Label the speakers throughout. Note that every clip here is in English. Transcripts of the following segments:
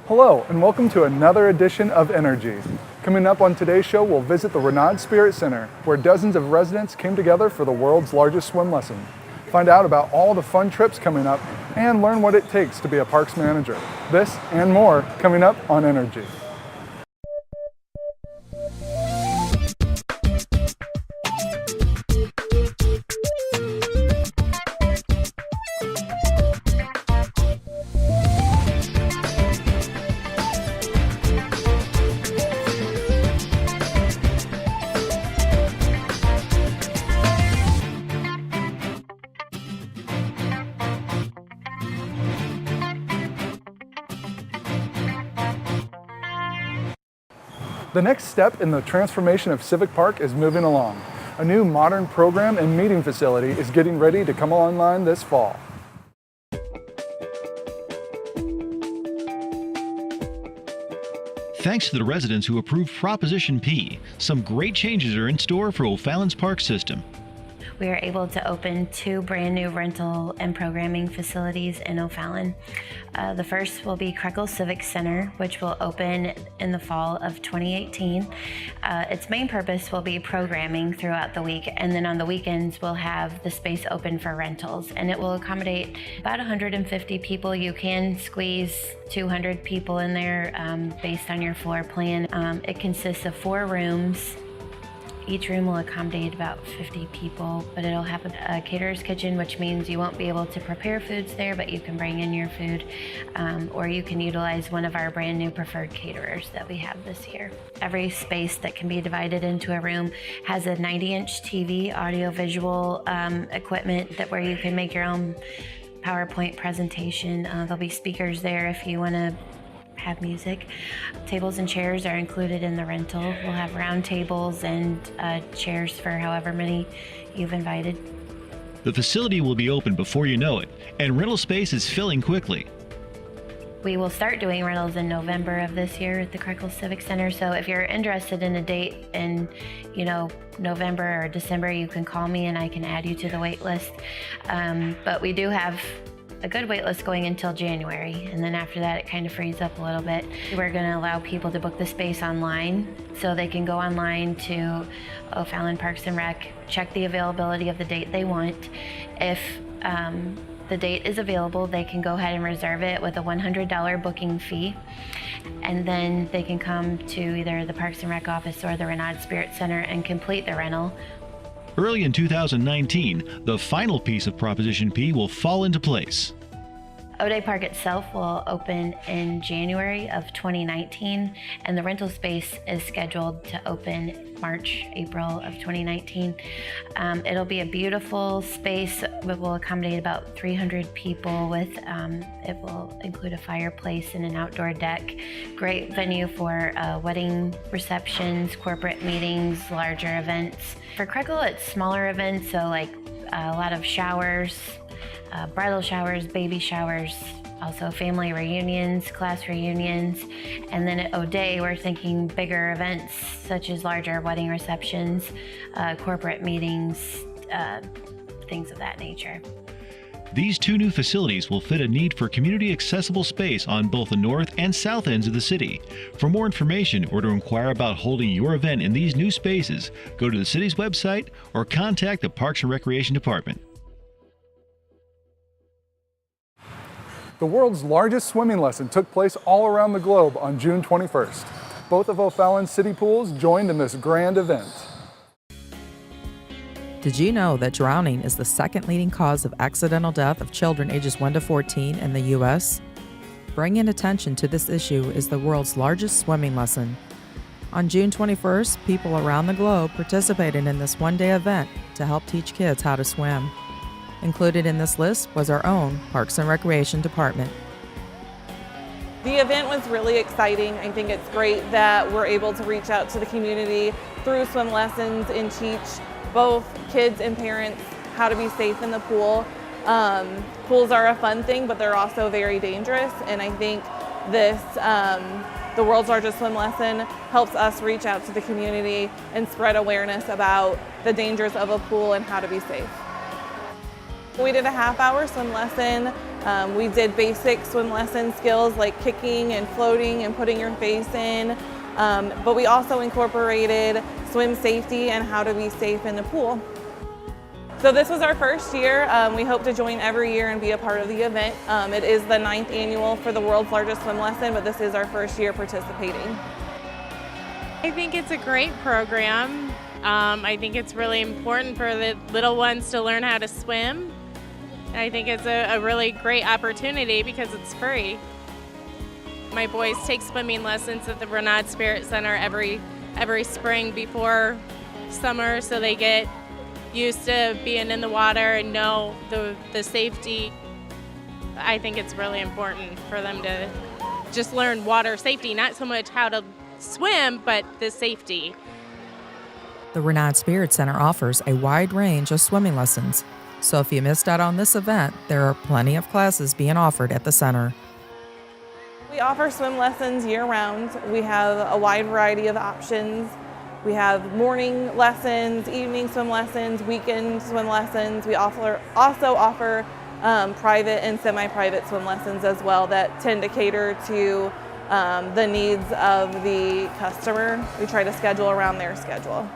Speaker 1: Hello, and welcome to another edition of Energy. Coming up on today's show, we'll visit the Renaud Spirit Center, where dozens of residents came together for the world's largest swim lesson. Find out about all the fun trips coming up and learn what it takes to be a parks manager. This and more coming up on Energy. The next step in the transformation of Civic Park is moving along. A new modern program and meeting facility is getting ready to come online this fall.
Speaker 2: Thanks to the residents who approved Proposition P, some great changes are in store for O'Fallon's park system.
Speaker 3: We are able to open 2 brand new rental and programming facilities in O'Fallon. The first will be Krekel Civic Center, which will open in the fall of 2018. Its main purpose will be programming throughout the week, and then on the weekends we'll have the space open for rentals, and it will accommodate about 150 people. You can squeeze 200 people in there based on your floor plan. It consists of 4 rooms. Each room will accommodate about 50 people, but it'll have a caterer's kitchen, which means you won't be able to prepare foods there, but you can bring in your food, or you can utilize one of our brand new preferred caterers that we have this year. Every space that can be divided into a room has a 90-inch TV, audio-visual equipment where you can make your own PowerPoint presentation. There'll be speakers there if you want to have music. Tables and chairs are included in the rental. We'll have round tables and chairs for however many you've invited.
Speaker 2: The facility will be open before you know it, and rental space is filling quickly.
Speaker 3: We will start doing rentals in November of this year at the Krekel Civic Center, so if you're interested in a date in, November or December, you can call me and I can add you to the wait list. But we do have a good wait list going until January, and then after that it kind of frees up a little bit. We're going to allow people to book the space online, so they can go online to O'Fallon Parks and Rec, check the availability of the date they want. If the date is available, they can go ahead and reserve it with a $100 booking fee, and then they can come to either the Parks and Rec office or the Renaud Spirit Center and complete the rental.
Speaker 2: Early in 2019, the final piece of Proposition P will fall into place.
Speaker 3: O'Day Park itself will open in January of 2019, and the rental space is scheduled to open March, April of 2019. It'll be a beautiful space. It will accommodate about 300 people it will include a fireplace and an outdoor deck. Great venue for wedding receptions, corporate meetings, larger events. For Krekel, it's smaller events, so like a lot of showers, bridal showers, baby showers, also family reunions, class reunions. And then at O'Day, we're thinking bigger events such as larger wedding receptions, corporate meetings, things of that nature.
Speaker 2: These 2 new facilities will fit a need for community accessible space on both the north and south ends of the city. For more information or to inquire about holding your event in these new spaces, go to the city's website or contact the Parks and Recreation Department.
Speaker 1: The world's largest swimming lesson took place all around the globe on June 21st. Both of O'Fallon's city pools joined in this grand event.
Speaker 4: Did you know that drowning is the 2nd leading cause of accidental death of children ages 1 to 14 in the U.S.? Bringing attention to this issue is the world's largest swimming lesson. On June 21st, people around the globe participated in this one-day event to help teach kids how to swim. Included in this list was our own Parks and Recreation Department.
Speaker 5: The event was really exciting. I think it's great that we're able to reach out to the community through swim lessons and teach both kids and parents how to be safe in the pool. Pools are a fun thing, but they're also very dangerous, and I think this, the world's largest swim lesson, helps us reach out to the community and spread awareness about the dangers of a pool and how to be safe. We did a half-hour swim lesson We did basic swim lesson skills like kicking and floating and putting your face in, but we also incorporated swim safety and how to be safe in the pool. So this was our first year. We hope to join every year and be a part of the event. It is the 9th annual for the world's largest swim lesson, but this is our first year participating.
Speaker 6: I think it's a great program. I think it's really important for the little ones to learn how to swim. I think it's a really great opportunity because it's free. My boys take swimming lessons at the Renaud Spirit Center every spring before summer, so they get used to being in the water and know the safety. I think it's really important for them to just learn water safety, not so much how to swim, but the safety.
Speaker 4: The Renaud Spirit Center offers a wide range of swimming lessons, so if you missed out on this event, there are plenty of classes being offered at the center.
Speaker 5: We offer swim lessons year-round. We have a wide variety of options. We have morning lessons, evening swim lessons, weekend swim lessons. We also offer private and semi-private swim lessons as well that tend to cater to the needs of the customer. We try to schedule around their schedule.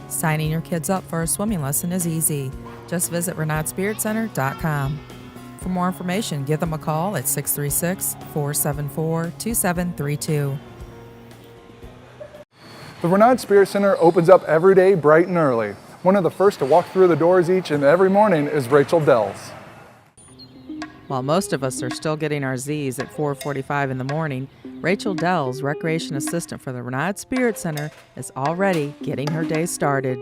Speaker 4: Signing your kids up for a swimming lesson is easy. Just visit RenaudSpiritCenter.com. For more information, give them a call at 636-474-2732.
Speaker 1: The Renaud Spirit Center opens up every day bright and early. One of the first to walk through the doors each and every morning is Rachel Dells.
Speaker 4: While most of us are still getting our Z's at 4:45 in the morning, Rachel Dells, recreation assistant for the Renaud Spirit Center, is already getting her day started.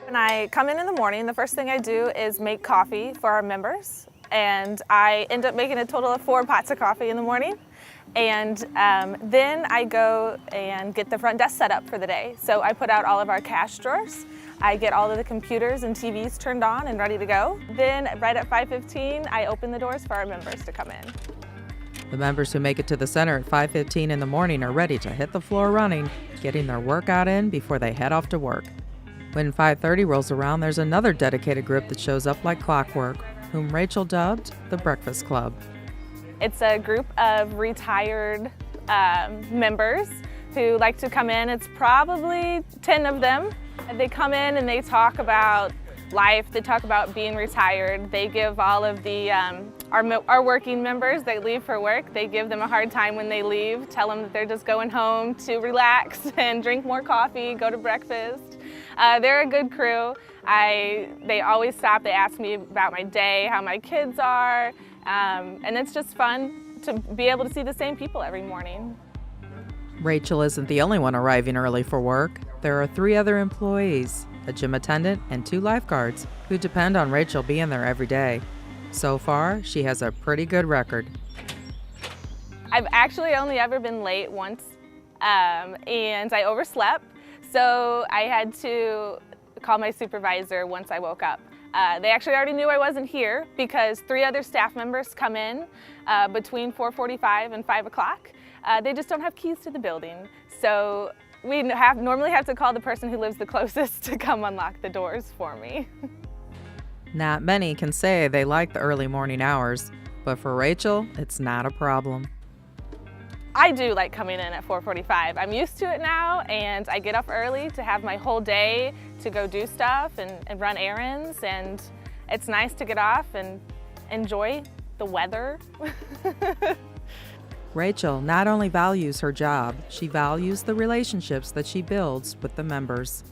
Speaker 7: When I come in the morning, the first thing I do is make coffee for our members, and I end up making a total of 4 pots of coffee in the morning. And then I go and get the front desk set up for the day. So I put out all of our cash drawers. I get all of the computers and TVs turned on and ready to go. Then right at 5:15, I open the doors for our members to come in.
Speaker 4: The members who make it to the center at 5:15 in the morning are ready to hit the floor running, getting their workout in before they head off to work. When 5:30 rolls around, there's another dedicated group that shows up like clockwork, whom Rachel dubbed the Breakfast Club.
Speaker 7: It's a group of retired members who like to come in. It's probably 10 of them. They come in and they talk about life. They talk about being retired. They give all of the our working members that leave for work, they give them a hard time when they leave, tell them that they're just going home to relax and drink more coffee, go to breakfast. They're a good crew. They always stop, they ask me about my day, how my kids are, and it's just fun to be able to see the same people every morning.
Speaker 4: Rachel isn't the only one arriving early for work. There are 3 other employees, a gym attendant and 2 lifeguards, who depend on Rachel being there every day. So far, she has a pretty good record.
Speaker 7: I've actually only ever been late once, and I overslept, so I had to call my supervisor once I woke up. They actually already knew I wasn't here because 3 other staff members come in between 4:45 and 5 o'clock. They just don't have keys to the building, so we normally have to call the person who lives the closest to come unlock the doors for me.
Speaker 4: Not many can say they like the early morning hours, but for Rachel, it's not a problem.
Speaker 7: I do like coming in at 4:45. I'm used to it now, and I get up early to have my whole day to go do stuff and run errands, and it's nice to get off and enjoy the weather.
Speaker 4: Rachel not only values her job, she values the relationships that she builds with the members.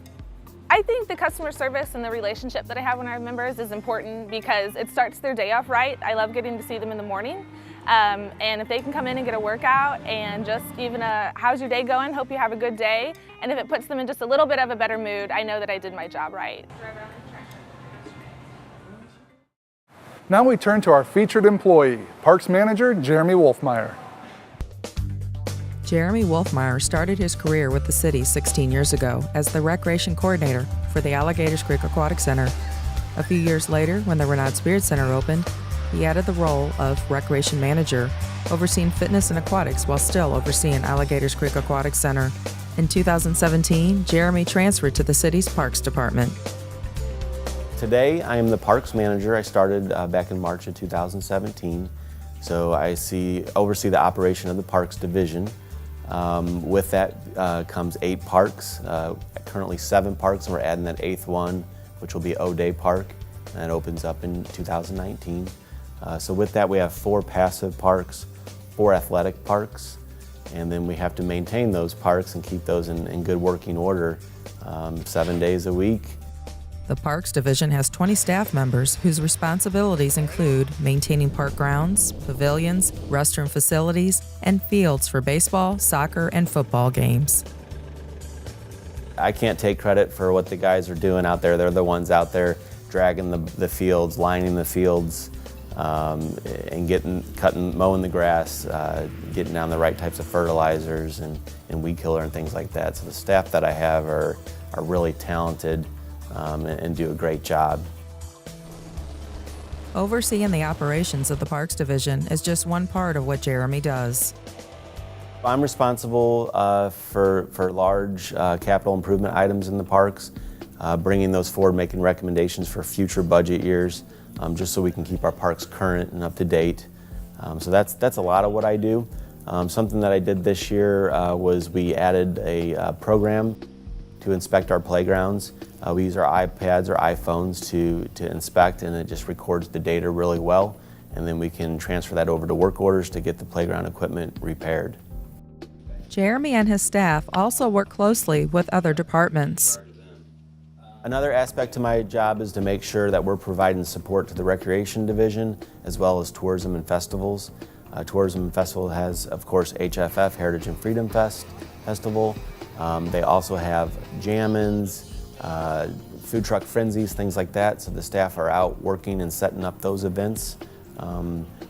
Speaker 7: I think the customer service and the relationship that I have with our members is important because it starts their day off right. I love getting to see them in the morning. And if they can come in and get a workout and just even how's your day going, hope you have a good day. And if it puts them in just a little bit of a better mood, I know that I did my job right.
Speaker 1: Now we turn to our featured employee, Parks Manager Jeremy Wolfmeyer.
Speaker 4: Jeremy Wolfmeyer started his career with the city 16 years ago as the recreation coordinator for the Alligators Creek Aquatic Center. A few years later, when the Renaud Spirit Center opened, he added the role of recreation manager, overseeing fitness and aquatics while still overseeing Alligators Creek Aquatic Center. In 2017, Jeremy transferred to the city's Parks Department.
Speaker 8: Today I am the parks manager. I started back in March of 2017. So I oversee the operation of the parks division. With that comes 8 parks, currently 7 parks, and we're adding that 8th one, which will be O'Day Park, and that opens up in 2019. So with that we have 4 passive parks, 4 athletic parks, and then we have to maintain those parks and keep those in good working order 7 days a week.
Speaker 4: The Parks Division has 20 staff members whose responsibilities include maintaining park grounds, pavilions, restroom facilities, and fields for baseball, soccer, and football games.
Speaker 8: I can't take credit for what the guys are doing out there. They're the ones out there dragging the fields, lining the fields, and mowing the grass, getting down the right types of fertilizers and weed killer and things like that. So the staff that I have are really talented and do a great job.
Speaker 4: Overseeing the operations of the Parks Division is just one part of what Jeremy does.
Speaker 8: I'm responsible for large capital improvement items in the parks, bringing those forward, making recommendations for future budget years, just so we can keep our parks current and up to date. So that's a lot of what I do. Something that I did this year was we added a program to inspect our playgrounds. We use our iPads or iPhones to inspect, and it just records the data really well, and then we can transfer that over to work orders to get the playground equipment repaired.
Speaker 4: Jeremy and his staff also work closely with other departments.
Speaker 8: Another aspect to my job is to make sure that we're providing support to the Recreation Division as well as tourism and festivals. Tourism and Festival has, of course, HFF, Heritage and Freedom Festival. They also have jam-ins, food truck frenzies, things like that, so the staff are out working and setting up those events.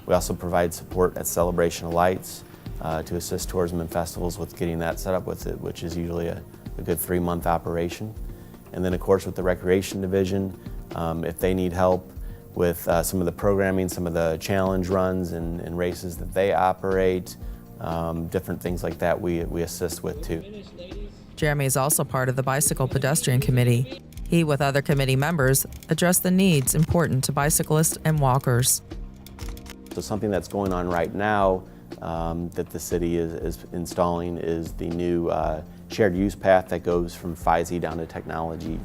Speaker 8: We also provide support at Celebration of Lights to assist tourism and festivals with getting that set up with it, which is usually a good 3-month operation. And then of course with the Recreation Division, if they need help with some of the programming, some of the challenge runs and races that they operate, different things like that we assist with too.
Speaker 4: Jeremy is also part of the Bicycle Pedestrian Committee. He, with other committee members, address the needs important to bicyclists and walkers.
Speaker 8: So something that's going on right now that the city is installing is the new shared use path that goes from FISE down to Technology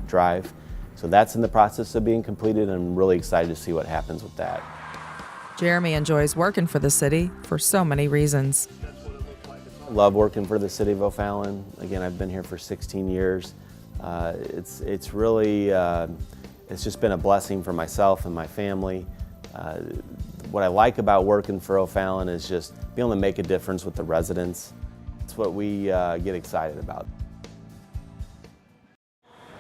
Speaker 8: Drive. So that's in the process of being completed, and I'm really excited to see what happens with that.
Speaker 4: Jeremy enjoys working for the city for so many reasons.
Speaker 8: I love working for the city of O'Fallon. Again, I've been here for 16 years. It's really, it's just been a blessing for myself and my family. What I like about working for O'Fallon is just being able to make a difference with the residents. It's what we get excited about.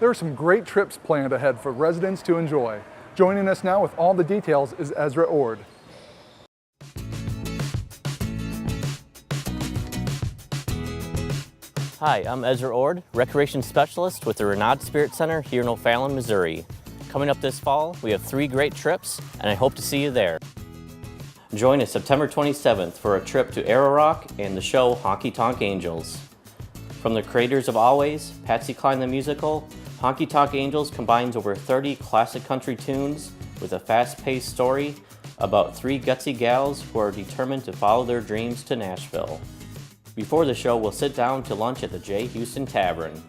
Speaker 1: There are some great trips planned ahead for residents to enjoy. Joining us now with all the details is Ezra Ord.
Speaker 9: Hi, I'm Ezra Ord, Recreation Specialist with the Renaud Spirit Center here in O'Fallon, Missouri. Coming up this fall, we have 3 great trips, and I hope to see you there. Join us September 27th for a trip to Arrow Rock and the show Honky Tonk Angels. From the creators of Always, Patsy Cline the Musical, Honky Tonk Angels combines over 30 classic country tunes with a fast-paced story about 3 gutsy gals who are determined to follow their dreams to Nashville. Before the show, we'll sit down to lunch at the J. Houston Tavern.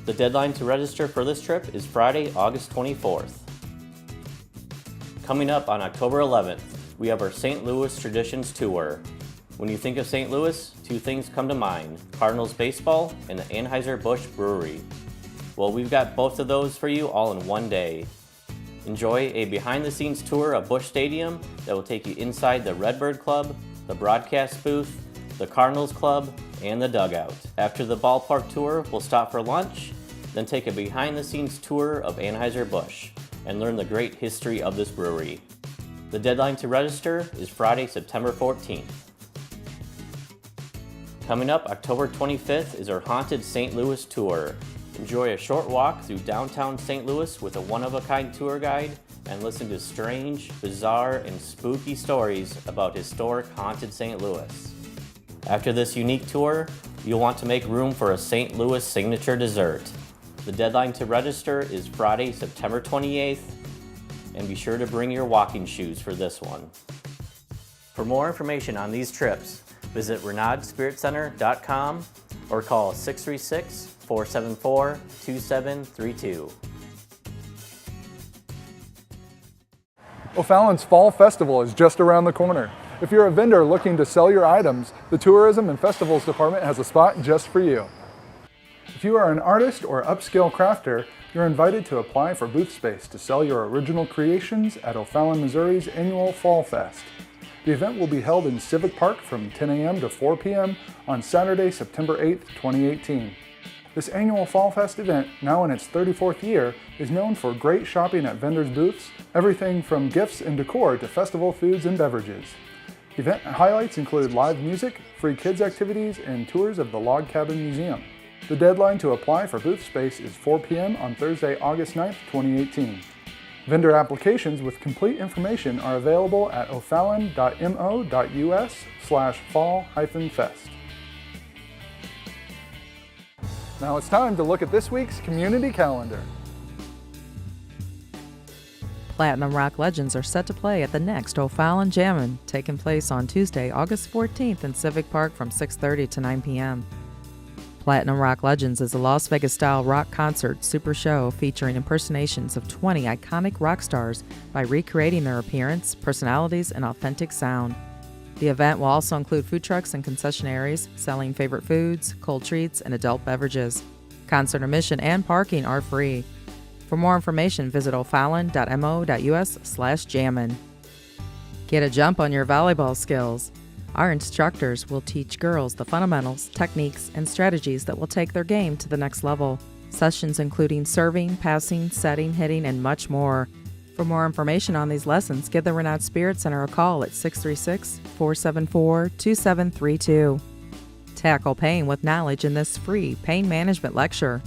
Speaker 9: The deadline to register for this trip is Friday, August 24th. Coming up on October 11th, we have our St. Louis Traditions Tour. When you think of St. Louis, 2 things come to mind: Cardinals baseball and the Anheuser-Busch Brewery. Well, we've got both of those for you all in one day. Enjoy a behind-the-scenes tour of Busch Stadium that will take you inside the Redbird Club, the broadcast booth, the Cardinals Club, and the dugout. After the ballpark tour, we'll stop for lunch, then take a behind-the-scenes tour of Anheuser-Busch and learn the great history of this brewery. The deadline to register is Friday, September 14th. Coming up October 25th is our Haunted St. Louis Tour. Enjoy a short walk through downtown St. Louis with a one-of-a-kind tour guide and listen to strange, bizarre, and spooky stories about historic haunted St. Louis. After this unique tour, you'll want to make room for a St. Louis signature dessert. The deadline to register is Friday, September 28th, and be sure to bring your walking shoes for this one. For more information on these trips, visit RenaudSpiritCenter.com or call 636-474-2732.
Speaker 1: O'Fallon's Fall Festival is just around the corner. If you're a vendor looking to sell your items, the Tourism and Festivals Department has a spot just for you. If you are an artist or upscale crafter, you're invited to apply for booth space to sell your original creations at O'Fallon, Missouri's annual Fall Fest. The event will be held in Civic Park from 10 a.m. to 4 p.m. on Saturday, September 8th, 2018. This annual Fall Fest event, now in its 34th year, is known for great shopping at vendors' booths, everything from gifts and decor to festival foods and beverages. Event highlights include live music, free kids activities, and tours of the Log Cabin Museum. The deadline to apply for booth space is 4 p.m. on Thursday, August 9th, 2018. Vendor applications with complete information are available at o'fallon.mo.us/fall-fest. Now it's time to look at this week's community calendar.
Speaker 4: Platinum Rock legends are set to play at the next O'Fallon Jammin', taking place on Tuesday, August 14th in Civic Park from 6:30 to 9 p.m. Platinum Rock Legends is a Las Vegas-style rock concert super show featuring impersonations of 20 iconic rock stars by recreating their appearance, personalities, and authentic sound. The event will also include food trucks and concessionaires selling favorite foods, cold treats, and adult beverages. Concert admission and parking are free. For more information, visit o'fallon.mo.us/jammin'. Get a jump on your volleyball skills. Our instructors will teach girls the fundamentals, techniques, and strategies that will take their game to the next level. Sessions including serving, passing, setting, hitting, and much more. For more information on these lessons, give the Renaud Spirit Center a call at 636-474-2732. Tackle pain with knowledge in this free pain management lecture.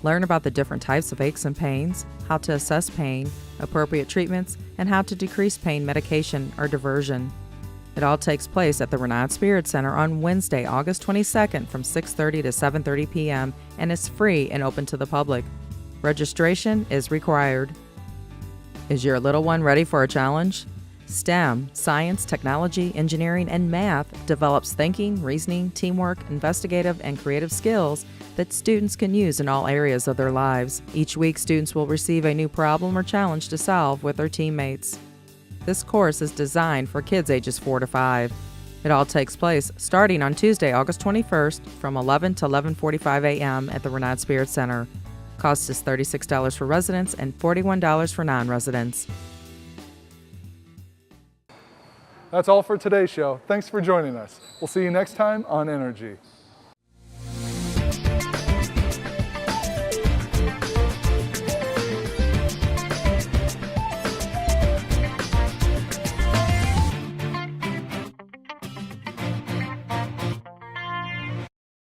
Speaker 4: Learn about the different types of aches and pains, how to assess pain, appropriate treatments, and how to decrease pain medication or diversion. It all takes place at the Renaud Spirit Center on Wednesday, August 22nd from 6:30 to 7:30 p.m. and is free and open to the public. Registration is required. Is your little one ready for a challenge? STEM, science, technology, engineering, and math develops thinking, reasoning, teamwork, investigative, and creative skills that students can use in all areas of their lives. Each week, students will receive a new problem or challenge to solve with their teammates. This course is designed for kids ages 4 to 5. It all takes place starting on Tuesday, August 21st from 11 to 11:45 a.m. at the Renaud Spirit Center. Cost is $36 for residents and $41 for non-residents.
Speaker 1: That's all for today's show. Thanks for joining us. We'll see you next time on Energy.